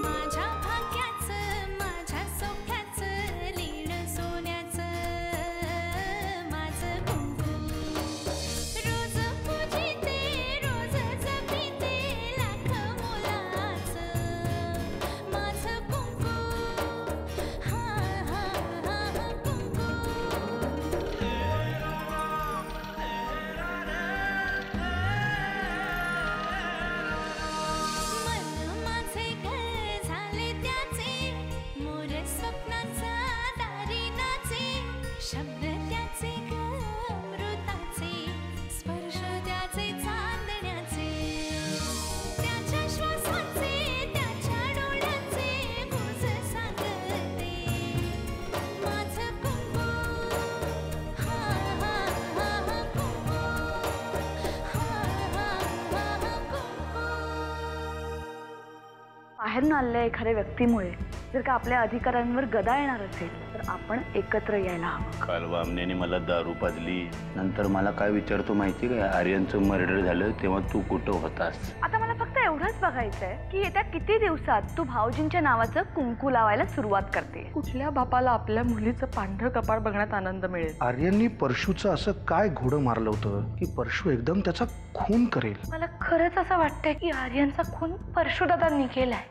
माझ्या भाग्याचं माझ्या सौख्याचं लीण सोन्याचं माझं कुंकू रोज पूजिते रोज जपिते लाख मोलाचं माझं कुंकू हा हा हा कुंकू मन माझे घर झाले त्याचे मोर स्वप्नाचा दारी नाचे शब्द त्याचे अमृताचे स्पर्श त्याचे चांदण्याचे त्याच्या श्वासाचे त्याच्या डोळ्याचे गुज सांगते माझं कुंकू हा हा हा कुंकू हा हा हा कुंकू बाहेरून आलेल्या एखाद्या व्यक्तीमुळे जर का आपल्या अधिकारांवर गदा येणार असेल तर आपण एकत्र यायला हवं. काल वामनेने मला दारू पाजली, नंतर मला काय विचारतो माहिती का, आर्यनचं मर्डर झालं तेव्हा तू कुठं होतास? आता मला फक्त एवढंच बघायचंय की येत्या किती दिवसात तू भाऊजींच्या नावाचं कुंकू लावायला सुरुवात करते. कुठल्या बापाला आपल्या मुलीचं पांढरं कपाळ बघण्यात आनंद मिळेल? आर्यननी परशूचं असं काय घोडं मारलं होतं की परशू एकदम त्याचा खून करेल? मला खरंच असं वाटतंय की आर्यनचा खून परशुदादांनी केलाय.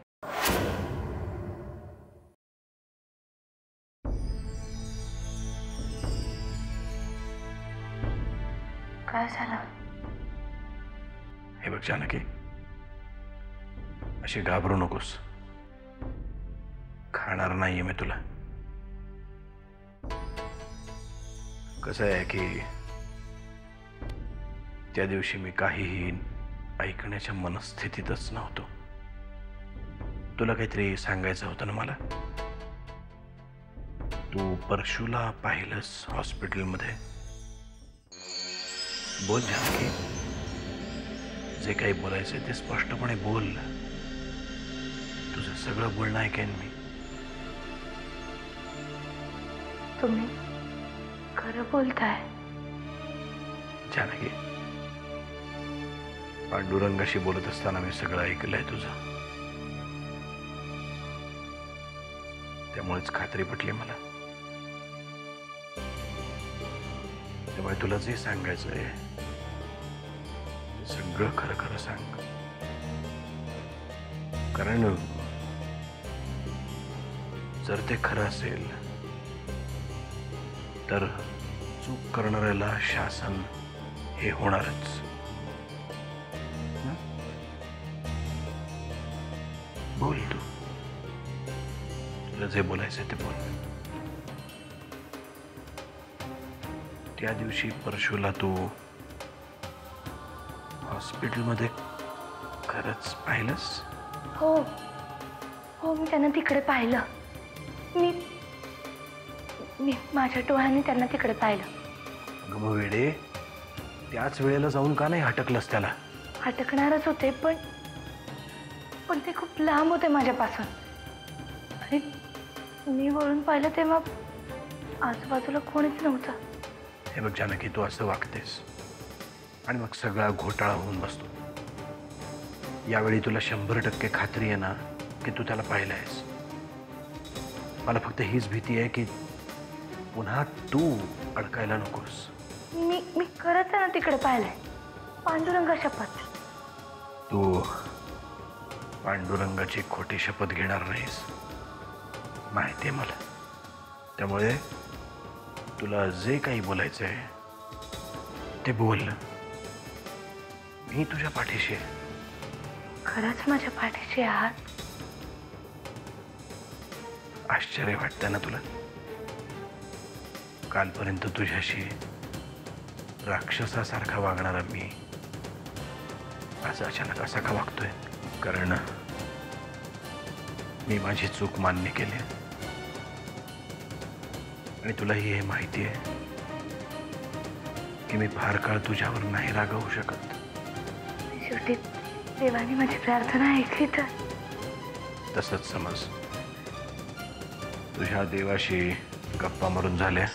काय झालं? हे बघ जानकी, अशी घाबरू नकोस. खाणार नाहीये मी तुला. कसं आहे की त्या दिवशी मी काहीही ऐकण्याच्या मनस्थितीतच नव्हतो. तुला काहीतरी सांगायचं होतं ना मला. तू परशूला पाहिलंस हॉस्पिटलमध्ये. बोल जानकी, जे काही बोलायचं ते स्पष्टपणे बोल. तुझं सगळं बोलणं ऐकेन मी. तुम्ही खरं बोलताय? जानकी, पांडुरंगाशी बोलत असताना मी सगळं ऐकलंय तुझं. त्यामुळेच खात्री पटली मला. त्यामुळे तुला जे सांगायचंय सगळं खरं खरं सांग. कारण जर ते खरं असेल तर चूक करणाऱ्याला शासन हे होणारच. बोल तू, तुला जे बोलायचं ते बोल. त्या दिवशी परशूला तू हॉस्पिटलमध्ये खरंच पाहिलंस? हो हो, मी त्यांना तिकडे पाहिलं. मी माझ्या डोळ्यांनी त्यांना तिकडे पाहिलं. अगं मग वेडे, त्याच वेळेला जाऊन का नाही हटकलंस त्याला? हटकणारच होते पण ते खूप लांब होते माझ्यापासून. आणि मी वळून पाहिलं तेव्हा आजूबाजूला कोणीच नव्हतं. हे बघ जानकी, तू असं वागतेस आणि मग सगळा घोटाळा होऊन बसतो. यावेळी तुला 100% खात्री आहे ना की तू त्याला पाहिलंयस. मला फक्त हीच भीती आहे की पुन्हा तू अडकायला नकोस. मी खरंच आहे ना तिकडे पाहिलंय. पांडुरंगा शपथ. तू पांडुरंगाची खोटी शपथ घेणार नाहीस, माहिती आहे मला. त्यामुळे तुला जे काही बोलायचंय ते बोल. मी तुझ्या पाठीशी आहे. खरंच माझ्या पाठीशी आहात? आश्चर्य वाटतं ना तुला? कालपर्यंत तुझ्याशी राक्षसासारखा वागणारा मी आज अचानक असा का वागतोय? कारण मी माझी चूक मान्य केली आणि तुलाही हे माहिती आहे की मी फार काळ तुझ्यावर नाही रागवू शकत. शेवटी देवाने माझी प्रार्थना ऐकली तर? तसंच समज. तुझ्या देवाशी गप्पा मारून झाल्या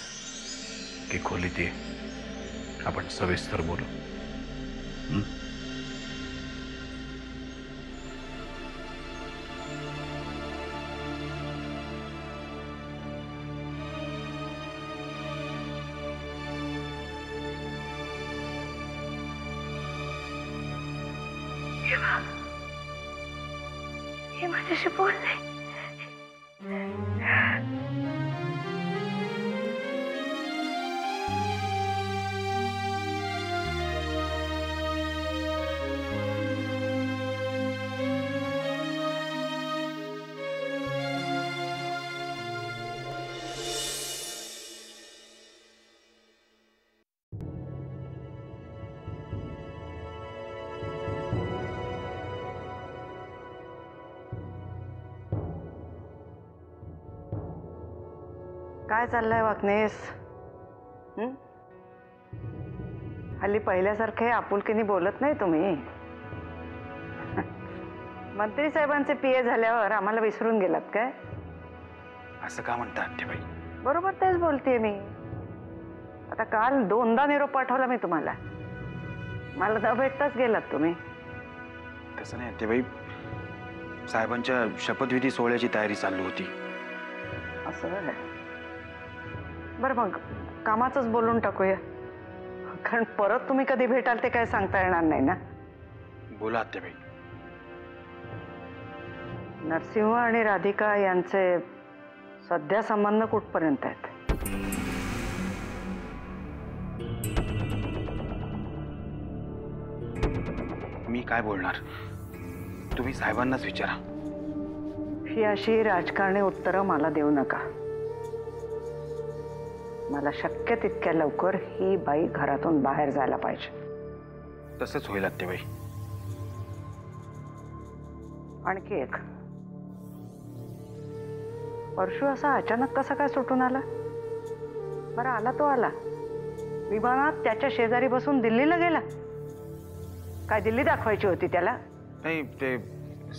की खोलीत ये, आपण सविस्तर बोलू. जेव्हा हे माझ्याशी बोलले काय चाललंय वाकनेस? हल्ली पहिल्यासारखे आपुलकीने बोलत नाही तुम्ही. मंत्री साहेबांचे पीए झाल्यावर आम्हाला विसरून गेलात काय? असं का म्हणता आत्याबाई? बरोबर तेच बोलतेय मी. आता काल 2दा निरोप पाठवला मी तुम्हाला, मला न भेटताच गेलात तुम्ही. तसं नाही आत्याबाई, साहेबांच्या शपथविधी सोहळ्याची तयारी चालू होती. असं बरं, मग कामाचंच बोलून टाकूया, कारण परत तुम्ही कधी भेटाल ते काय सांगता येणार नाही ना. बोला आत्याबाई. नरसिंह आणि राधिका यांचे सध्या संबंध कुठपर्यंत आहेत? मी काय बोलणार, तुम्ही साहेबांनाच विचारा. ही अशी राजकारणी उत्तरं मला देऊ नका. मला शक्य तितक्या लवकर ही बाई घरातून बाहेर जायला पाहिजे. तसंच होईल आत्याबाई. आणखी एक, परशू असा अचानक कसा काय सुटून आला? बरं, आला तो आला, विमानात त्याच्या शेजारी बसून दिल्लीला गेला. काय दिल्ली दाखवायची होती त्याला? नाही, ते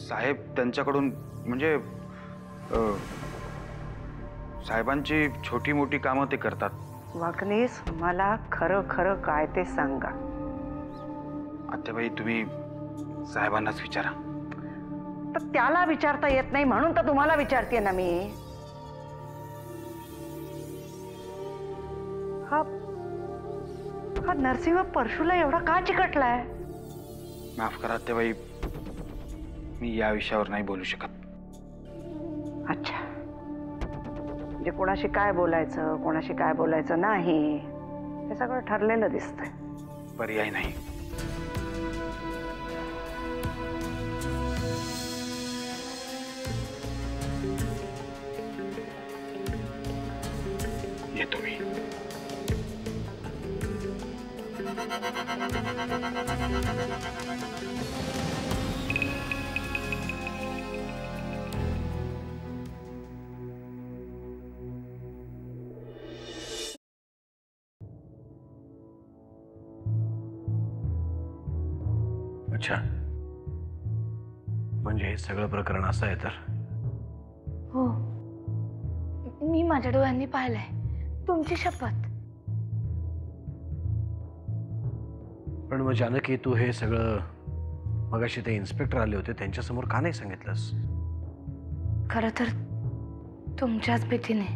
साहेब त्यांच्याकडून म्हणजे साहेबांची छोटी मोठी कामं ते करतात. वाकनीस, मला खरं खरं काय ते सांगा. आत्याबाई, तुम्ही साहेबांनाच विचारा. तर त्याला विचारता येत नाही म्हणून तर तुम्हाला विचारते ना मी. हा नरसिंह परशूला एवढा का चिकटलाय? माफ करा आत्याबाई, मी या विषयावर नाही बोलू शकत. अच्छा, म्हणजे कोणाशी काय बोलायचं, कोणाशी काय बोलायचं नाही, हे सगळं ठरलेलं दिसतंय. पर्याय नाही. येतो मी. अच्छा, म्हणजे हे सगळं प्रकरण असं आहे तर? हो, मी माझ्या डोळ्यांनी पाहिलंय, तुमची शपथ. पण मग जानकी, तू हे सगळं मगाशी ते इन्स्पेक्टर आले होते त्यांच्यासमोर का नाही सांगितलंस? खरं तर तुमच्याच भीतीने.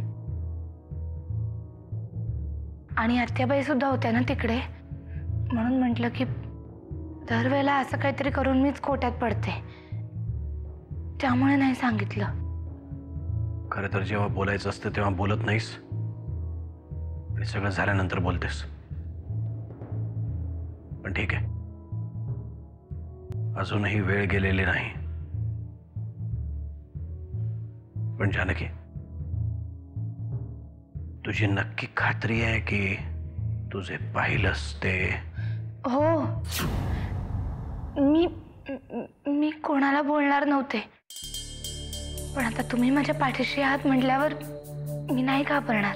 आणि आत्याबाई सुद्धा होत्या ना तिकडे, म्हणून म्हटलं की दरवेळेला असं काहीतरी करून मीच खोट्यात पडते, त्यामुळे नाही सांगितलं. खरं तर जेव्हा बोलायचं असतं तेव्हा बोलत नाहीस आणि सगळं झाल्यानंतर बोलतेस. पण ठीक आहे, अजूनही वेळ गेलेली नाही. पण जानकी, तुझी नक्की खात्री आहे की तुझे पाहिलंस ते? हो, मी कोणाला बोलणार नव्हते, पण आता तुम्ही माझ्या पाठीशी आहात म्हटल्यावर मी नाही घाबरणार.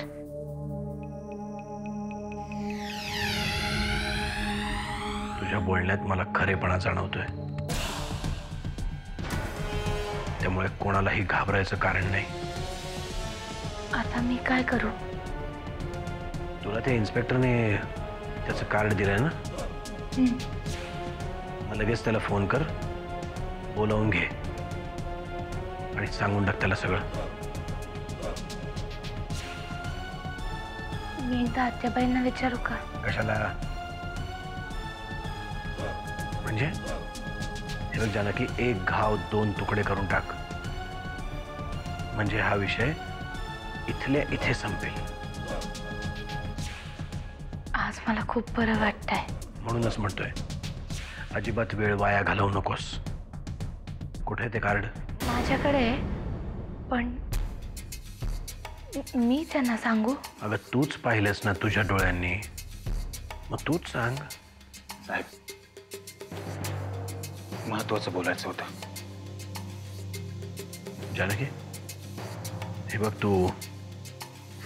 तुझ्या बोलण्यात मला खरेपणा जाणवतोय, त्यामुळे कोणालाही घाबरायचं कारण नाही. आता मी काय करू? तुला त्या इन्स्पेक्टरने त्याचं कार्ड दिलंय ना? मग लगेच त्याला फोन कर, बोलावून घे आणि सांगून टाक त्याला सगळं. मी एकदा आत्याबाईंना विचारू का? कशाला? म्हणजे हे बघ जानकी, एक घाव दोन तुकडे करून टाक, म्हणजे हा विषय इथल्या इथे संपेल. आज मला खूप बरं वाटतंय. म्हणूनच म्हणतोय, अजिबात वेळ वाया घालवू नकोस. कुठे ते कार्ड? माझ्याकडे आहे, पण मी त्यांना सांगू? अगं तूच पाहिलंस ना तुझ्या डोळ्यांनी, मग तूच सांग. साहेब, महत्वाचं बोलायचं होतं. जानकी, हे बघ, तू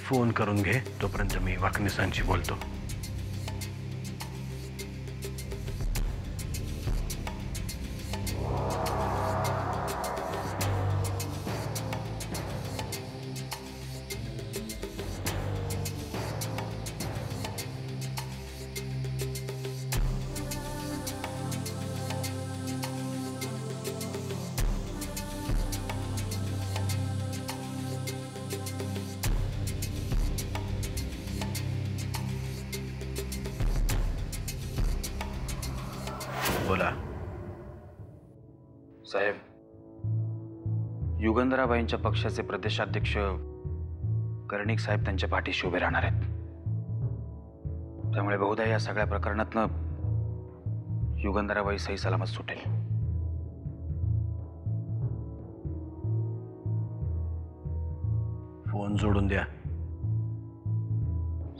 फोन करून घे, तोपर्यंत मी वाकनिसांशी बोलतो. बोला. साहेब, युगंधराबाईंच्या पक्षाचे प्रदेशाध्यक्ष कर्णिक साहेब त्यांच्या पाठीशी उभे राहणार आहेत. त्यामुळे बहुधा या सगळ्या प्रकरणातनं युगंधराबाई सही सलामत सुटेल. फोन जोडून द्या.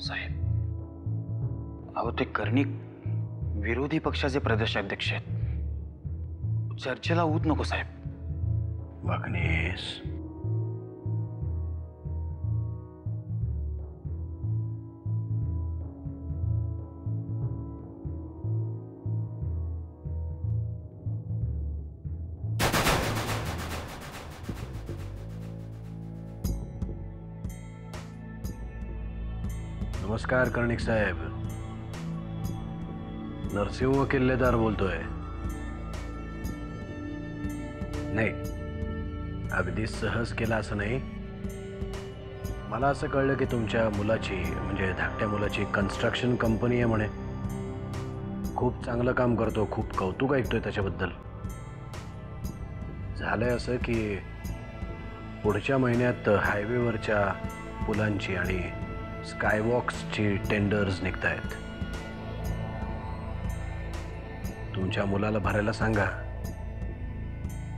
साहेब, अहो ते कर्णिक विरोधी पक्षाचे प्रदेशाध्यक्ष आहेत. चर्चेला ऊत नको साहेब. वाकनीस, नमस्कार कर्णिक साहेब. नरसिंह किल्लेदार बोलतोय. नाही, अगदी सहज केला असं नाही. मला असं कळलं की तुमच्या मुलाची, म्हणजे धाकट्या मुलाची कन्स्ट्रक्शन कंपनी आहे म्हणे. खूप चांगलं काम करतो, खूप कौतुक ऐकतोय त्याच्याबद्दल. झालंय असं की पुढच्या महिन्यात हायवेवरच्या पुलांची आणि स्कायवॉक्सची टेंडर्स निघतायत. तुमच्या मुलाला भरायला सांगा.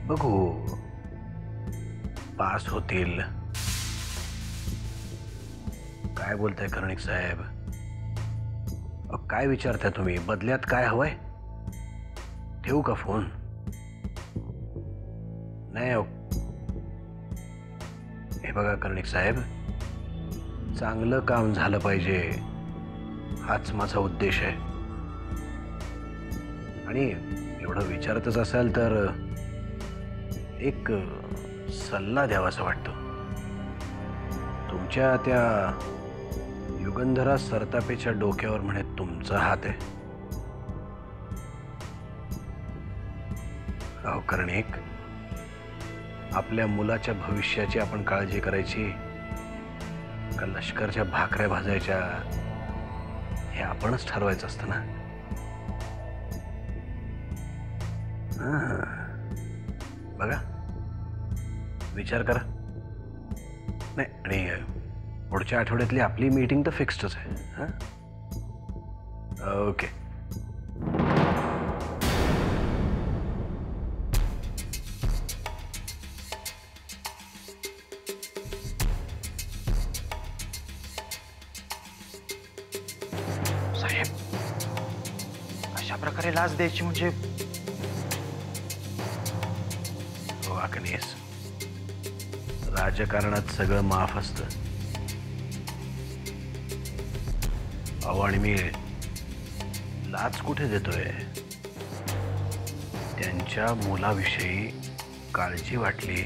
बघू, पास होतील. काय बोलताय कर्णिक साहेब? काय विचारताय तुम्ही? बदल्यात काय हवंय? ठेवू का फोन? नाही हे बघा कर्णिक साहेब, चांगलं काम झालं पाहिजे, हाच माझा उद्देश आहे. आणि एवढं विचारतच असाल तर एक सल्ला द्यावासा वाटतो. तुमच्या त्या युगंधरा सरतापेच्या डोक्यावर म्हणे तुमचा हात आहे. अहो कर्णिक, आपल्या मुलाच्या भविष्याची आपण काळजी करायची का लष्करच्या भाकऱ्या भाजायच्या, हे आपणच ठरवायचं असतं ना. बघा, विचार करा. नाही, आणि पुढच्या आठवड्यातली आपली मीटिंग तर फिक्स्डच आहे. ओके. साहेब, अशा प्रकारे लाच द्यायची म्हणजे? वाकनीस, राजकारणात सगळं माफ असतं. अहो, आणि मी लाच कुठे देतोय? त्यांच्या मुलाविषयी काळजी वाटली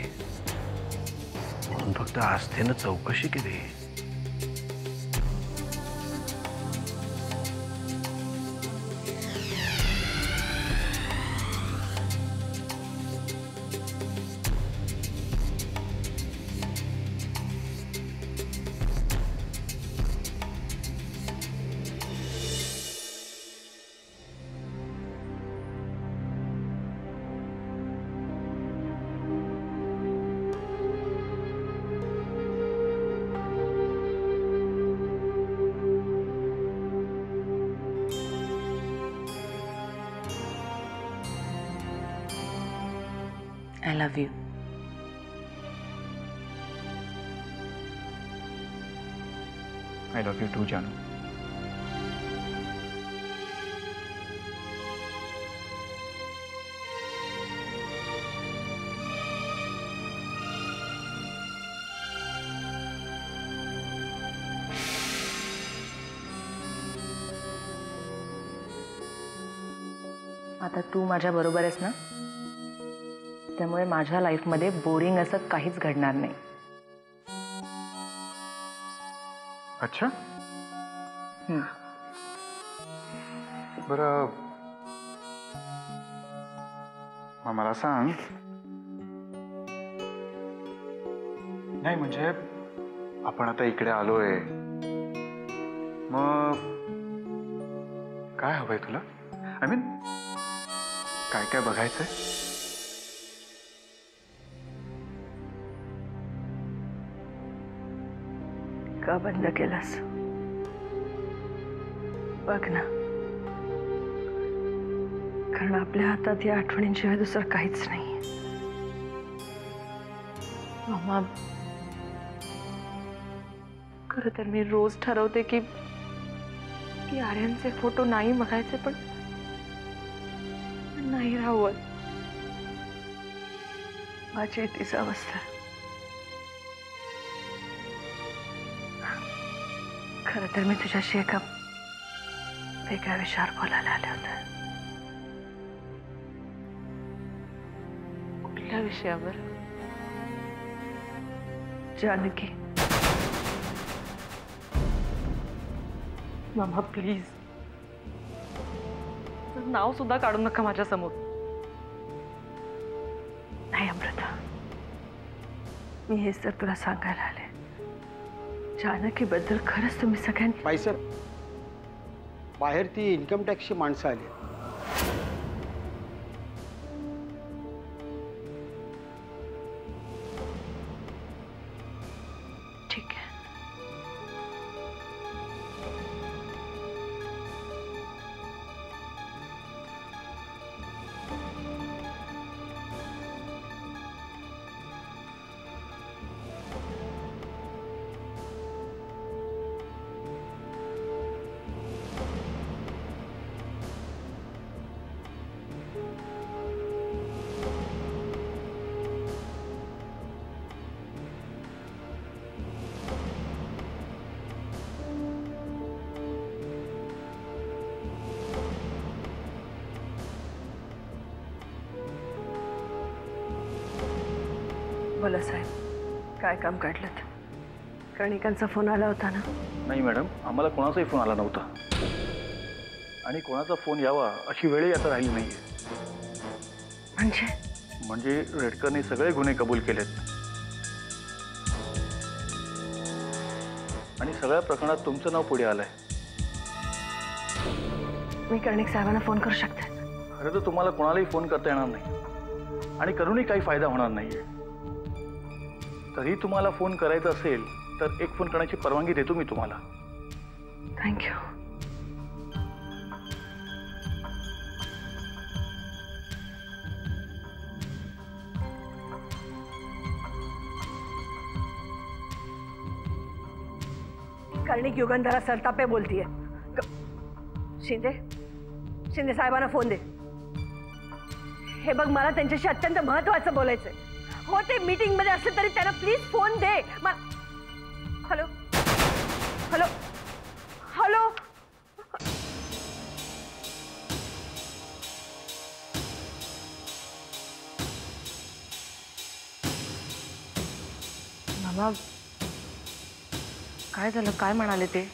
म्हणून फक्त आस्थेनं चौकशी केली. I love you. I love you too जानू. आता तू माझ्या बरोबर आहेस ना, त्यामुळे माझ्या लाईफमध्ये बोरिंग असं काहीच घडणार नाही. अच्छा. बरं, मग मला सांग. नाही म्हणजे आपण आता इकडे आलोय, मग काय हवंय तुला? आय मीन काय काय बघायचंय? का बंद केलास? बघ ना, कारण आपल्या हातात या आठवणींशिवाय दुसरं काहीच नाही. मामा, खरं तर मी रोज ठरवते की आर्यनचे फोटो नाही बघायचे, पण नाही राहत. माझी तीच अवस्था. खरं तर मी तुझ्याशी एका वेगळ्या विषयावर बोलायला आले होते. कुठल्या विषयावर? जानकी. मामा प्लीज, नाव सुद्धा काढू नका माझ्या समोर. नाही अमृता, मी हेच तर तुला सांगायला आले. जानकी बद्दल खरंच तुम्ही सगळ्यांनी. बाई सर, बाहेर ती इन्कम टॅक्सची माणसं आली. ठीक आहे. बोला साहेब, काय काम काढलं? कर्णिकांचा फोन आला होता ना? नाही मॅडम, आम्हाला कोणाचाही फोन आला नव्हता आणि कोणाचा फोन यावा अशी वेळही आता राहिली नाहीये. म्हणजे रेडकरने सगळे गुन्हे कबूल केलेत आणि सगळ्या प्रकरणात तुमचं नाव पुढे आलंय. मी कर्णिक साहेबांना फोन करू शकते? खरं तर तुम्हाला कोणालाही फोन करता येणार नाही आणि करूनही काही फायदा होणार नाहीये. तरी तुम्हाला फोन करायचा असेल तर एक फोन करण्याची परवानगी देतो मी तुम्हाला. थँक्यू. कर्णिक युगंधरा सरतापे बोलतीये. शिंदे साहेबांना फोन दे. हे बघ, मला त्यांच्याशी अत्यंत महत्वाचं बोलायचंय. हो, ते मीटिंग मध्ये असले तरी त्यांना please phone they. Hello hello hello. मामा, काय झालं? काय म्हणाले ते?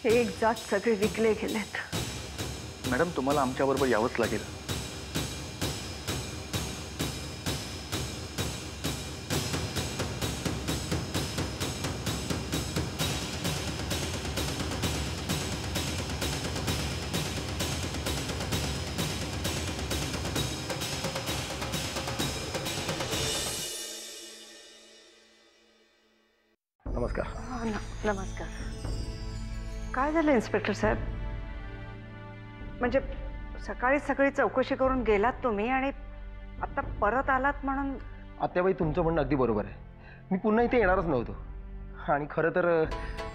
एक जात सगळे विकले गेलेत. मॅडम, तुम्हाला आमच्याबरोबर यावंच लागेल. नमस्कार. नमस्कार. काय झालं इन्स्पेक्टर साहेब? म्हणजे सकाळी सकाळी चौकशी करून गेलात तुम्ही आणि आता परत आलात म्हणून आत्याबाई तुमचं म्हणणं अगदी बरोबर आहे. मी पुन्हा इथे येणारच नव्हतो. आणि खरं तर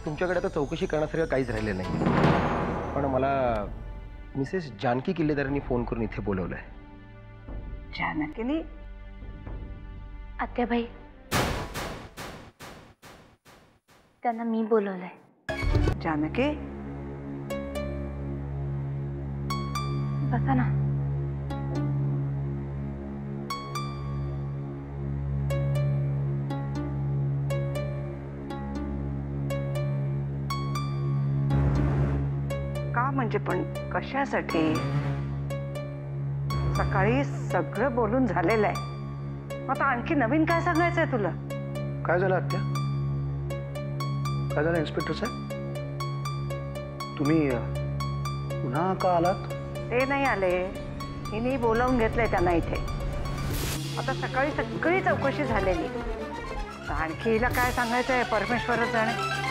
तुमच्याकडे आता चौकशी करण्यासारखं काहीच राहिलं नाही. पण मला मिसेस जानकी किल्लेदारांनी फोन करून इथे बोलवलं आहे. जानकीनी? आत्याबाई, त्यांना मी बोलवलंय. जानकी? बसा ना. का म्हणजे पण कशासाठी? सकाळी सगळं बोलून झालेलं आहे. आता आणखी नवीन काय सांगायचंय तुला? काय झालं आत्या? काय झालं इन्स्पेक्टर साहेब? तुम्ही पुन्हा का आलात? ते नाही आले, हिने बोलावून घेतलंय त्यांना इथे. आता सकाळी सगळी चौकशी झालेली. आता आणखी हिला काय सांगायचंय परमेश्वरच जाणे.